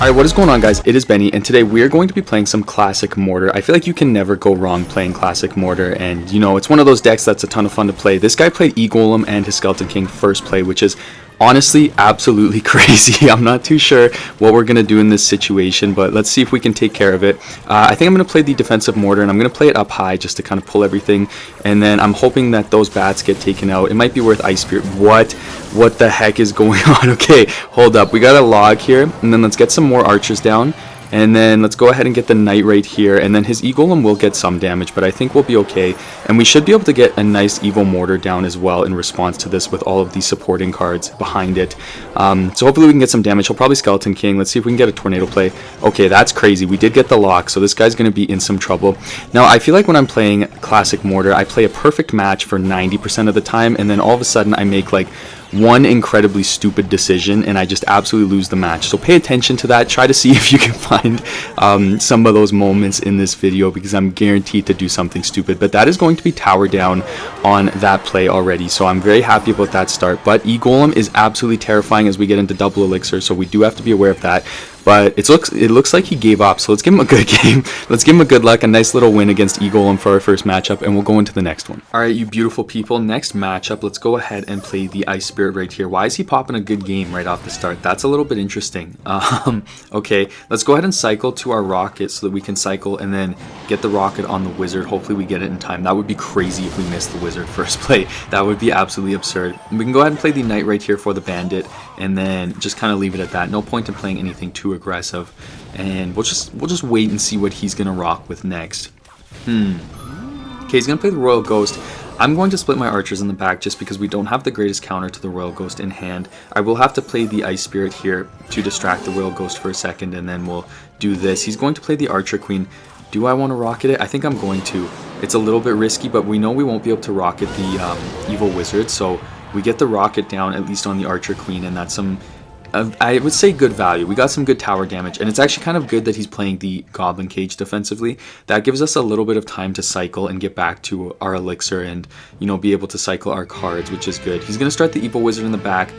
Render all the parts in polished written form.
Alright, what is going on, guys? It is Benny, and today we are going to be playing some Classic Mortar. I feel like you can never go wrong playing Classic Mortar, and you know, it's one of those decks that's a ton of fun to play. This guy played Egolem and his Skeleton King first play, which is honestly absolutely crazy. I'm not too sure what we're going to do in this situation, but let's see if we can take care of it. I think I'm going to play the defensive mortar, and I'm going to play it up high just to kind of pull everything, and then I'm hoping that those bats get taken out. It might be worth Ice Spirit. What the heck is going on? Okay, hold up. We got a log here, and then let's get some more archers down. And then let's go ahead and get the knight right here, and then his Egolem will get some damage, but I think we'll be okay. And we should be able to get a nice Evil Mortar down as well in response to this with all of these supporting cards behind it. So hopefully we can get some damage. He'll probably Skeleton King. Let's see if we can get a Tornado play. Okay, that's crazy. We did get the lock, so this guy's going to be in some trouble. Now, I feel like when I'm playing Classic Mortar, I play a perfect match for 90% of the time, and then all of a sudden I make like one incredibly stupid decision and I just absolutely lose the match. So pay attention to that. Try to see if you can find some of those moments in this video, because I'm guaranteed to do something stupid. But that is going to be tower down on that play already, so I'm very happy about that start. But Egolem is absolutely terrifying as we get into double elixir, so we do have to be aware of that. But it looks like he gave up, so let's give him a good game. Let's give him a good luck, a nice little win against Egolem for our first matchup, and we'll go into the next one. Alright, you beautiful people, next matchup, let's go ahead and play the Ice Spirit right here. Why is he popping a good game right off the start? That's a little bit interesting. Okay, let's go ahead and cycle to our rocket so that we can cycle and then get the rocket on the wizard. Hopefully we get it in time. That would be crazy if we missed the wizard first play. That would be absolutely absurd. We can go ahead and play the knight right here for the bandit, and then just kind of leave it at that. No point in playing anything too aggressive, and we'll just wait and see what he's gonna rock with next. Okay, he's gonna play the Royal Ghost. I'm going to split my archers in the back just because we don't have the greatest counter to the Royal Ghost in hand. I will have to play the Ice Spirit here to distract the Royal Ghost for a second, and then we'll do this. He's going to play the Archer Queen. Do I want to rocket it? I think I'm going to. It's a little bit risky, but we know we won't be able to rocket the Evil Wizard, so we get the rocket down at least on the Archer Queen, and that's some, I would say, good value. We got some good tower damage, and it's actually kind of good that he's playing the Goblin Cage defensively. That gives us a little bit of time to cycle and get back to our elixir and, you know, be able to cycle our cards, which is good. He's going to start the Evil Wizard in the back.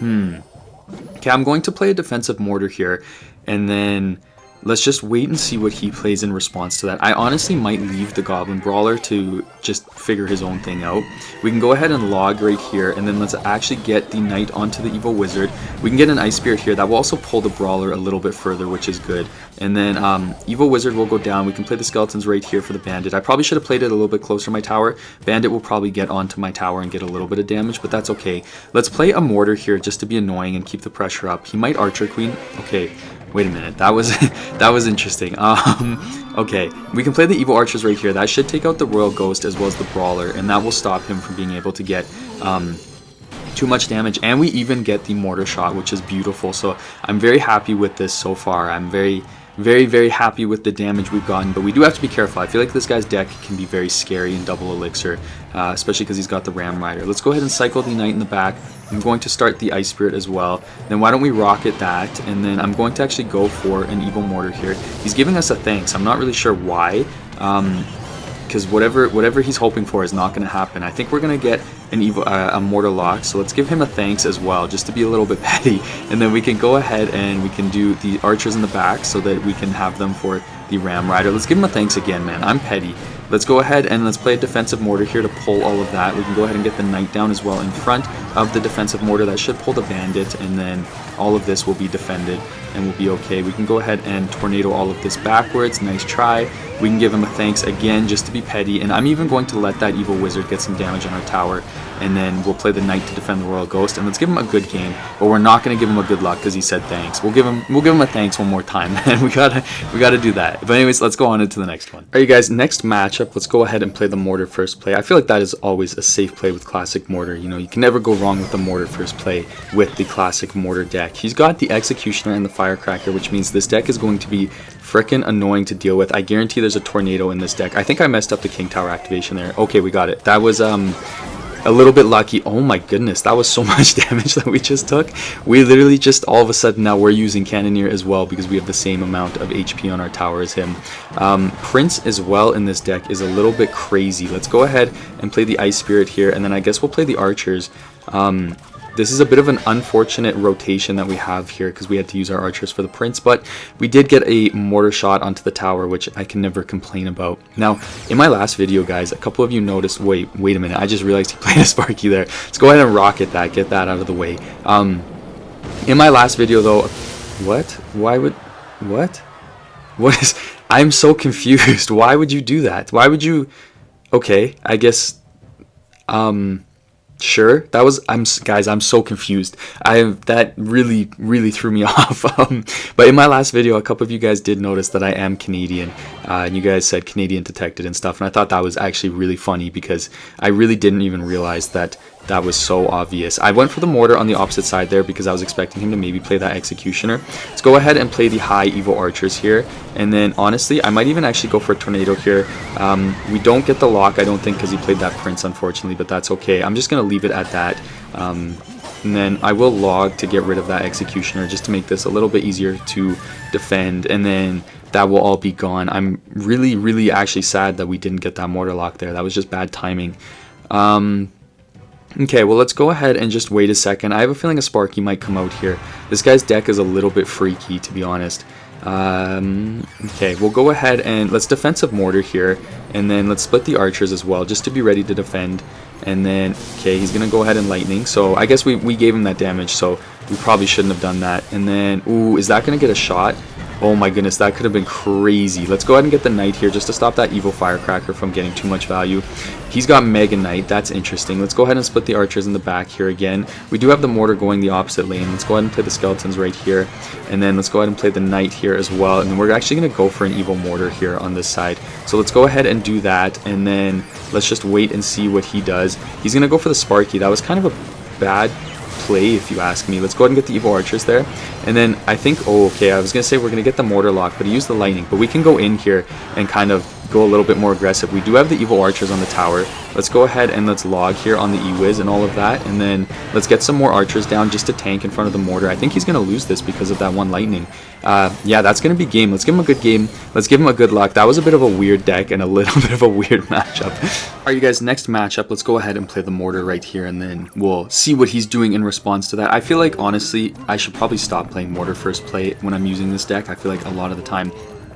Okay, I'm going to play a defensive mortar here, and then let's just wait and see what he plays in response to that. I honestly might leave the Goblin Brawler to just figure his own thing out. We can go ahead and log right here, and then let's actually get the Knight onto the Evil Wizard. We can get an Ice Spirit here. That will also pull the Brawler a little bit further, which is good. And then Evil Wizard will go down. We can play the Skeletons right here for the Bandit. I probably should have played it a little bit closer to my tower. Bandit will probably get onto my tower and get a little bit of damage, but that's okay. Let's play a Mortar here just to be annoying and keep the pressure up. He might Archer Queen. Okay. Wait a minute, that was that was interesting. Okay, we can play the Evil Archers right here. That should take out the Royal Ghost as well as the Brawler, and that will stop him from being able to get too much damage. And we even get the Mortar Shot, which is beautiful. So I'm very happy with this so far. I'm very happy with the damage we've gotten, but we do have to be careful. I feel like this guy's deck can be very scary in double elixir, especially because he's got the Ram Rider. Let's go ahead and cycle the Knight in the back. I'm going to start the Ice Spirit as well. Then why don't we rocket that, and then I'm going to actually go for an Evil Mortar here. He's giving us a thanks. I'm not really sure why, because whatever he's hoping for is not going to happen. I think we're going to get an a Mortar Lock, so let's give him a thanks as well, just to be a little bit petty, and then we can go ahead and we can do the Archers in the back so that we can have them for the Ram Rider. Let's give him a thanks again, man. I'm petty. Let's go ahead and let's play a defensive mortar here to pull all of that. We can go ahead and get the Knight down as well in front of the defensive mortar. That should pull the Bandit, and then all of this will be defended and we'll be okay. We can go ahead and tornado all of this backwards. Nice try. We can give him a thanks again just to be petty, and I'm even going to let that Evil Wizard get some damage on our tower, and then we'll play the Knight to defend the Royal Ghost, and let's give him a good game. But we're not going to give him a good luck because he said thanks. We'll give him a thanks one more time, and we gotta do that. But anyways, let's go on into the next one. Alright, you guys, next matchup, let's go ahead and play the Mortar first play. I feel like that is always a safe play with Classic Mortar. You know, you can never go wrong with the Mortar first play with the Classic Mortar deck. He's got the Executioner and the Firecracker, which means this deck is going to be frickin' annoying to deal with. I guarantee there's a tornado in this deck. I think I messed up the King Tower activation there. Okay, we got it. That was a little bit lucky. Oh my goodness, that was so much damage that we just took. We literally just all of a sudden now we're using Cannoneer as well because we have the same amount of HP on our tower as him. Prince as well in this deck is a little bit crazy. Let's go ahead and play the Ice Spirit here, and then I guess we'll play the Archers. this is a bit of an unfortunate rotation that we have here because we had to use our archers for the prince, but we did get a mortar shot onto the tower, which I can never complain about. Now, in my last video, guys, a couple of you noticed, wait a minute, I just realized he played a Sparky there. Let's go ahead and rocket that, get that out of the way. In my last video, though, what is, I'm so confused. Why would you do that? Why would you, okay, I guess, sure, that was, guys, I'm so confused. That really threw me off. But in my last video, a couple of you guys did notice that I am Canadian, and you guys said Canadian detected and stuff, and I thought that was actually really funny because I really didn't even realize that that was so obvious. I went for the mortar on the opposite side there because I was expecting him to maybe play that executioner. Let's go ahead and play the high evil archers here, and then honestly I might even actually go for a tornado here. We don't get the lock, I don't think, because he played that prince, unfortunately, but that's okay. I'm just gonna leave it at that, and then I will log to get rid of that executioner just to make this a little bit easier to defend, and then that will all be gone. I'm really actually sad that we didn't get that mortar lock there. That was just bad timing. Okay, well, let's go ahead and just wait a second. I have a feeling a Sparky might come out here. This guy's deck is a little bit freaky, to be honest. Okay, we'll go ahead and let's defensive mortar here, and then let's split the archers as well, just to be ready to defend. And then, okay, he's gonna go ahead and lightning, so I guess we gave him that damage, so we probably shouldn't have done that. And then, ooh, is that gonna get a shot? Oh my goodness, that could have been crazy. Let's go ahead and get the knight here just to stop that evil firecracker from getting too much value. He's got mega knight, that's interesting. Let's go ahead and split the archers in the back here again. We do have the mortar going the opposite lane. Let's go ahead and play the skeletons right here, and then let's go ahead and play the knight here as well. And then we're actually going to go for an evil mortar here on this side, so let's go ahead and do that, and then let's just wait and see what he does. He's going to go for the Sparky. That was kind of a bad play, if you ask me. Let's go ahead and get the evil archers there, and then I think, oh, okay, I was gonna say we're gonna get the mortar lock, but he used the lightning. But we can go in here and kind of go a little bit more aggressive. We do have the evil archers on the tower. Let's go ahead and let's log here on the E-Wiz and all of that, and then let's get some more archers down just to tank in front of the mortar. I think he's gonna lose this because of that one lightning. Yeah, that's gonna be game. Let's give him a good game. Let's give him a good luck. That was a bit of a weird deck and a little bit of a weird matchup. Alright, you guys, next matchup, let's go ahead and play the mortar right here, and then we'll see what he's doing in response to that. I feel like, honestly, I should probably stop playing mortar first play when I'm using this deck. I feel like a lot of the time,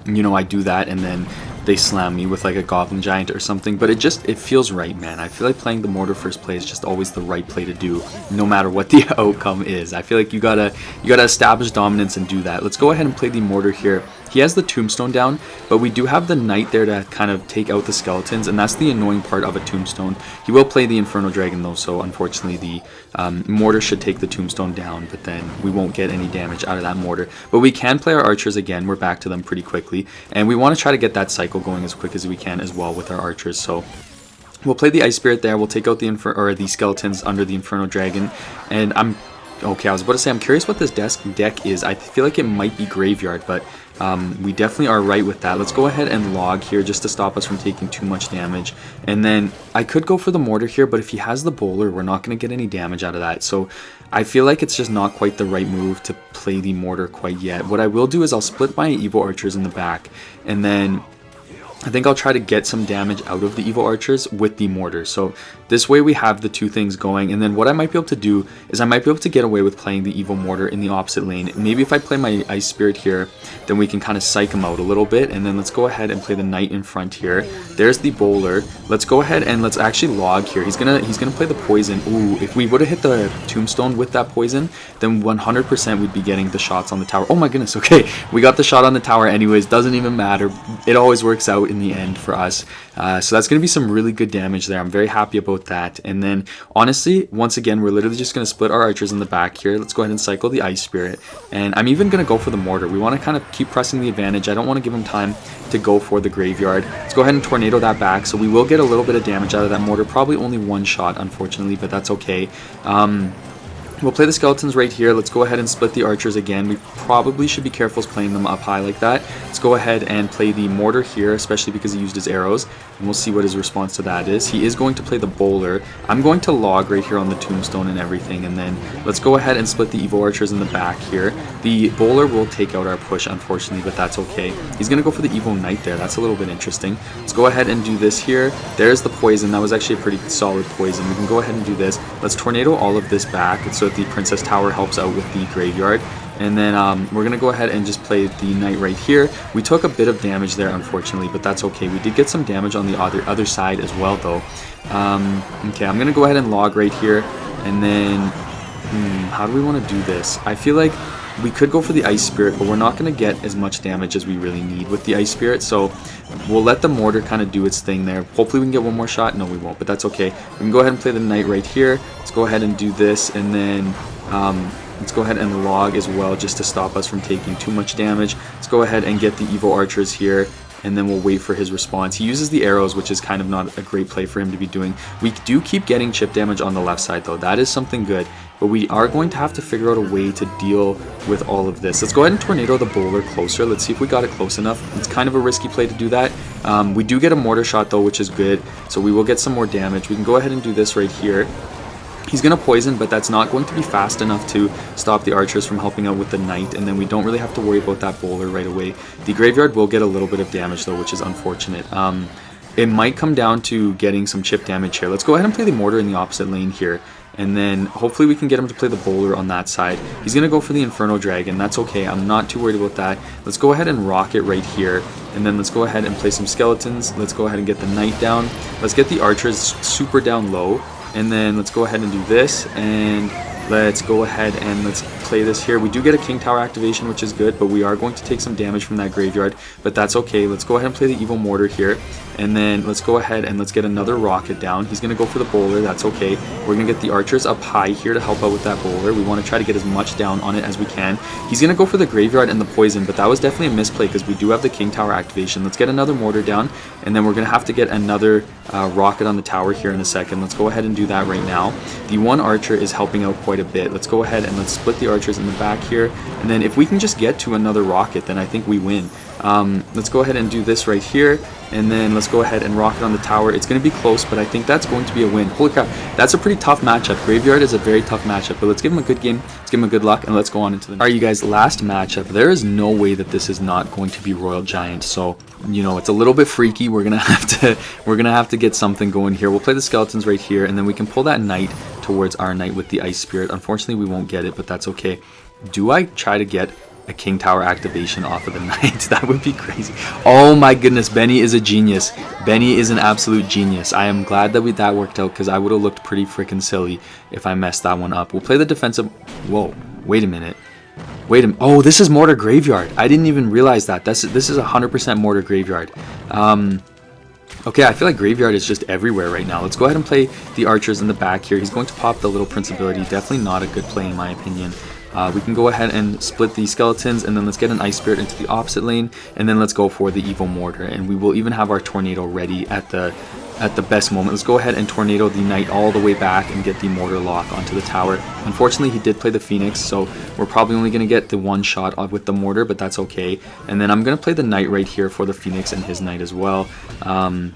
you know, I do that and then they slam me with like a goblin giant or something, but it feels right, man. I feel like playing the mortar first play is just always the right play to do, no matter what the outcome is. I feel like you gotta establish dominance and do that. Let's go ahead and play the mortar here. He has the tombstone down, but we do have the knight there to kind of take out the skeletons, and that's the annoying part of a tombstone. He will play the Inferno Dragon though, so unfortunately the mortar should take the tombstone down, but then we won't get any damage out of that mortar. But we can play our archers again. We're back to them pretty quickly, and we want to try to get that cycle going as quick as we can as well with our archers. So we'll play the Ice Spirit there. We'll take out the skeletons under the Inferno Dragon, and okay, I was about to say, I'm curious what this deck is. I feel like it might be Graveyard, but we definitely are right with that. Let's go ahead and log here just to stop us from taking too much damage. And then I could go for the mortar here, but if he has the bowler, we're not going to get any damage out of that. So I feel like it's just not quite the right move to play the mortar quite yet. What I will do is I'll split my evil archers in the back, and then I think I'll try to get some damage out of the evil archers with the mortar. So this way we have the two things going, and then what I might be able to do is I might be able to get away with playing the evil mortar in the opposite lane. Maybe if I play my Ice Spirit here, then we can kind of psych him out a little bit, and then let's go ahead and play the knight in front here. There's the bowler. Let's go ahead and let's actually log here. He's gonna play the poison. Ooh, if we would have hit the tombstone with that poison, then 100% we'd be getting the shots on the tower. Oh my goodness, okay, we got the shot on the tower anyways. Doesn't even matter. It always works out in the end for us. So that's going to be some really good damage there. I'm very happy about that. And then honestly, once again, we're literally just going to split our archers in the back here. Let's go ahead and cycle the Ice Spirit, and I'm even going to go for the mortar. We want to kind of keep pressing the advantage. I don't want to give him time to go for the Graveyard. Let's go ahead and tornado that back, so we will get a little bit of damage out of that mortar. Probably only one shot, unfortunately, but that's okay. We'll play the skeletons right here. Let's go ahead and split the archers again. We probably should be careful playing them up high like that. Let's go ahead and play the mortar here, especially because he used his arrows, and we'll see what his response to that is. He is going to play the bowler. I'm going to log right here on the tombstone and everything, and then let's go ahead and split the evil archers in the back here. The bowler will take out our push, unfortunately, but that's okay. He's going to go for the evil knight there. That's a little bit interesting. Let's go ahead and do this here. There's the poison. That was actually a pretty solid poison. We can go ahead and do this. Let's tornado all of this back, so that the Princess Tower helps out with the Graveyard. And then we're going to go ahead and just play the Knight right here. We took a bit of damage there, unfortunately, but that's okay. We did get some damage on the other side as well, though. Okay, I'm going to go ahead and log right here. And then, how do we want to do this? I feel like we could go for the Ice Spirit, but we're not going to get as much damage as we really need with the Ice Spirit. So we'll let the Mortar kind of do its thing there. Hopefully we can get one more shot. No, we won't, but that's okay. We can go ahead and play the Knight right here. Let's go ahead and do this, and then let's go ahead and log as well, just to stop us from taking too much damage. Let's go ahead and get the Evo Archers here, and then we'll wait for his response. He uses the arrows, which is kind of not a great play for him to be doing. We do keep getting chip damage on the left side, though. That is something good, but we are going to have to figure out a way to deal with all of this. Let's go ahead and tornado the bowler closer. Let's see if we got it close enough. It's kind of a risky play to do that. We do get a mortar shot, though, which is good, so we will get some more damage. We can go ahead and do this right here. He's going to poison, but that's not going to be fast enough to stop the archers from helping out with the Knight, and then we don't really have to worry about that bowler right away. The Graveyard will get a little bit of damage, though, which is unfortunate. It might come down to getting some chip damage here. Let's go ahead and play the Mortar in the opposite lane here, and then hopefully we can get him to play the bowler on that side. He's going to go for the Inferno Dragon. That's okay. I'm not too worried about that. Let's go ahead and rock it right here, and then let's go ahead and play some skeletons. Let's go ahead and get the Knight down. Let's get the archers super down low. And then let's go ahead and do this, and let's go ahead and let's play this here. We do get a King Tower activation, which is good, but we are going to take some damage from that Graveyard, but that's okay. Let's go ahead and play the Evil Mortar here, and then let's go ahead and let's get another rocket down. He's going to go for the bowler. That's okay. We're going to get the archers up high here to help out with that bowler. We want to try to get as much down on it as we can. He's going to go for the Graveyard and the poison, but that was definitely a misplay because we do have the King Tower activation. Let's get another mortar down, and then we're going to have to get another rocket on the tower here in a second. Let's go ahead and do that right now. The one archer is helping out quite a bit. Let's go ahead and let's split the archers in the back here, and then if we can just get to another rocket, then I think we win. Let's go ahead and do this right here, and then let's go ahead and rocket on the tower. It's going to be close, but I think that's going to be a win. Holy crap, that's a pretty tough matchup. Graveyard is a very tough matchup, but let's give him a good game. Let's give him a good luck, and let's go on into the next. All right, you guys, last matchup. There is no way that this is not going to be Royal Giant, so you know it's a little bit freaky. We're gonna have to get something going here. We'll play the skeletons right here, and then we can pull that Knight towards our Knight with the Ice Spirit. Unfortunately, we won't get it, but that's okay. Do I try to get a King Tower activation off of the Knight? That would be crazy. Oh my goodness, Benny is a genius. Benny is an absolute genius. I am glad that that worked out, because I would have looked pretty freaking silly if I messed that one up. We'll play the defensive. Whoa, wait a minute. Wait a minute. Oh, this is Mortar Graveyard. I didn't even realize that. This is 100% Mortar Graveyard. Okay, I feel like Graveyard is just everywhere right now. Let's go ahead and play the archers in the back here. He's going to pop the Little Prince ability. Definitely not a good play in my opinion. We can go ahead and split the skeletons, and then let's get an Ice Spirit into the opposite lane, and then let's go for the Evil Mortar, and we will even have our Tornado ready at the best moment. Let's go ahead and tornado the Knight all the way back and get the Mortar lock onto the tower. Unfortunately, he did play the Phoenix, so we're probably only going to get the one shot with the Mortar, but that's okay. And then I'm going to play the Knight right here for the Phoenix and his Knight as well. And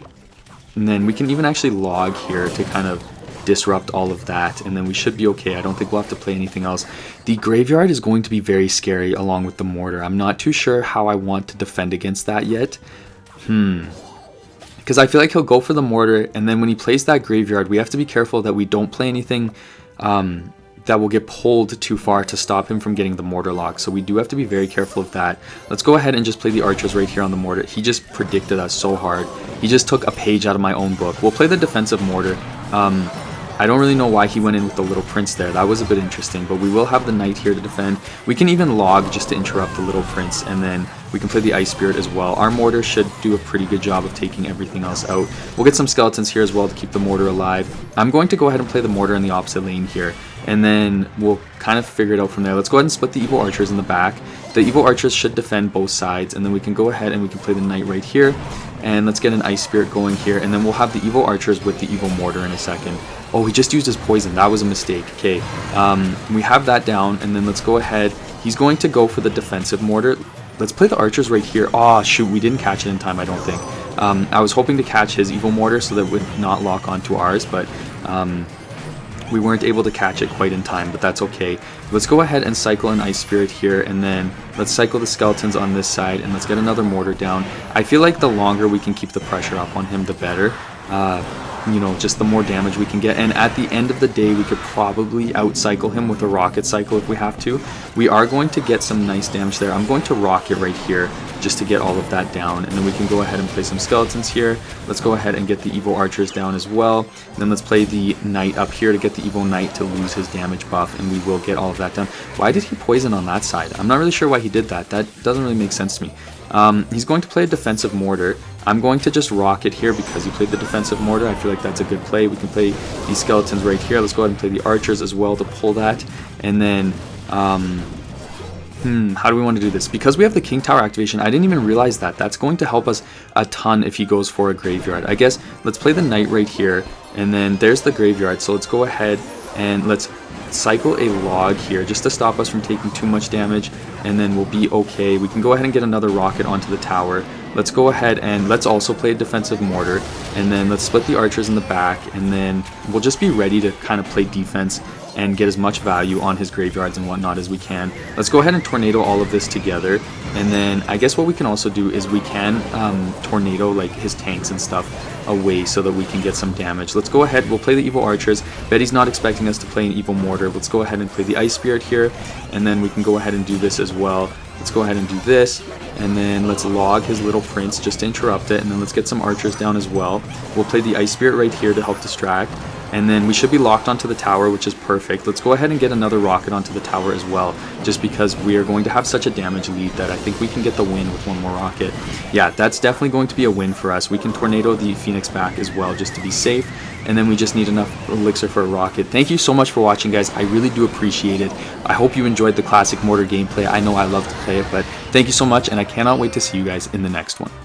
then we can even actually log here to kind of disrupt all of that, and then we should be okay. I don't think we'll have to play anything else. The Graveyard is going to be very scary along with the Mortar. I'm not too sure how I want to defend against that yet. Because I feel like he'll go for the Mortar, and then when he plays that Graveyard, we have to be careful that we don't play anything that will get pulled too far to stop him from getting the Mortar lock. So we do have to be very careful of that. Let's go ahead and just play the archers right here on the Mortar. He just predicted us so hard. He just took a page out of my own book. We'll play the defensive Mortar. I don't really know why he went in with the Little Prince there. That was a bit interesting, but we will have the Knight here to defend. We can even log just to interrupt the Little Prince, and then we can play the Ice Spirit as well. Our Mortar should do a pretty good job of taking everything else out. We'll get some skeletons here as well to keep the Mortar alive. I'm going to go ahead and play the Mortar in the opposite lane here, and then we'll kind of figure it out from there. Let's go ahead and split the Evil Archers in the back. The Evil Archers should defend both sides, and then we can go ahead and we can play the Knight right here, and let's get an Ice Spirit going here, and then we'll have the Evil Archers with the Evil Mortar in a second. Oh, he just used his poison. That was a mistake. Okay, we have that down, and then let's go ahead. He's going to go for the defensive Mortar. Let's play the archers right here. Oh, shoot, we didn't catch it in time, I don't think. I was hoping to catch his Evil Mortar so that it would not lock onto ours, but we weren't able to catch it quite in time, but that's okay. Let's go ahead and cycle an Ice Spirit here, and then let's cycle the skeletons on this side, and let's get another Mortar down. I feel like the longer we can keep the pressure up on him, the better. you know, just the more damage we can get. And at the end of the day, we could probably outcycle him with a rocket cycle if we have to. We are going to get some nice damage there. I'm going to rocket right here just to get all of that down, and then we can go ahead and play some skeletons here. Let's go ahead and get the evil archers down as well, and then let's play the knight up here to get the evil knight to lose his damage buff, and we will get all of that done. Why did he poison on that side? I'm not really sure why he did that. That doesn't really make sense to me. He's going to play a defensive mortar. I'm going to just rocket here because he played the defensive mortar. I feel like that's a good play. We can play these skeletons right here. Let's go ahead and play the archers as well to pull that, and then how do we want to do this? Because we have the king tower activation, I didn't even realize that. That's going to help us a ton if he goes for a graveyard. I guess let's play the knight right here, and then there's the graveyard. So let's go ahead and let's cycle a log here just to stop us from taking too much damage, and then we'll be okay. We can go ahead and get another rocket onto the tower. Let's go ahead and let's also play a defensive mortar, and then let's split the archers in the back, and then we'll just be ready to kind of play defense and get as much value on his graveyards and whatnot as we can. Let's go ahead and tornado all of this together, and then I guess what we can also do is we can tornado like his tanks and stuff away so that we can get some damage. Let's go ahead, we'll play the evil archers. Betty's not expecting us to play an evil mortar. Let's go ahead and play the ice spirit here, and then we can go ahead and do this as well. Let's go ahead and do this, and then let's log his little prince just to interrupt it, and then let's get some archers down as well. We'll play the ice spirit right here to help distract, and then we should be locked onto the tower, which is perfect. Let's go ahead and get another rocket onto the tower as well, just because we are going to have such a damage lead that I think we can get the win with one more rocket. Yeah, that's definitely going to be a win for us. We can tornado the Phoenix back as well just to be safe, and then we just need enough elixir for a rocket. Thank you so much for watching, guys. I really do appreciate it. I hope you enjoyed the classic mortar gameplay. I know I love to play it, but thank you so much, and I cannot wait to see you guys in the next one.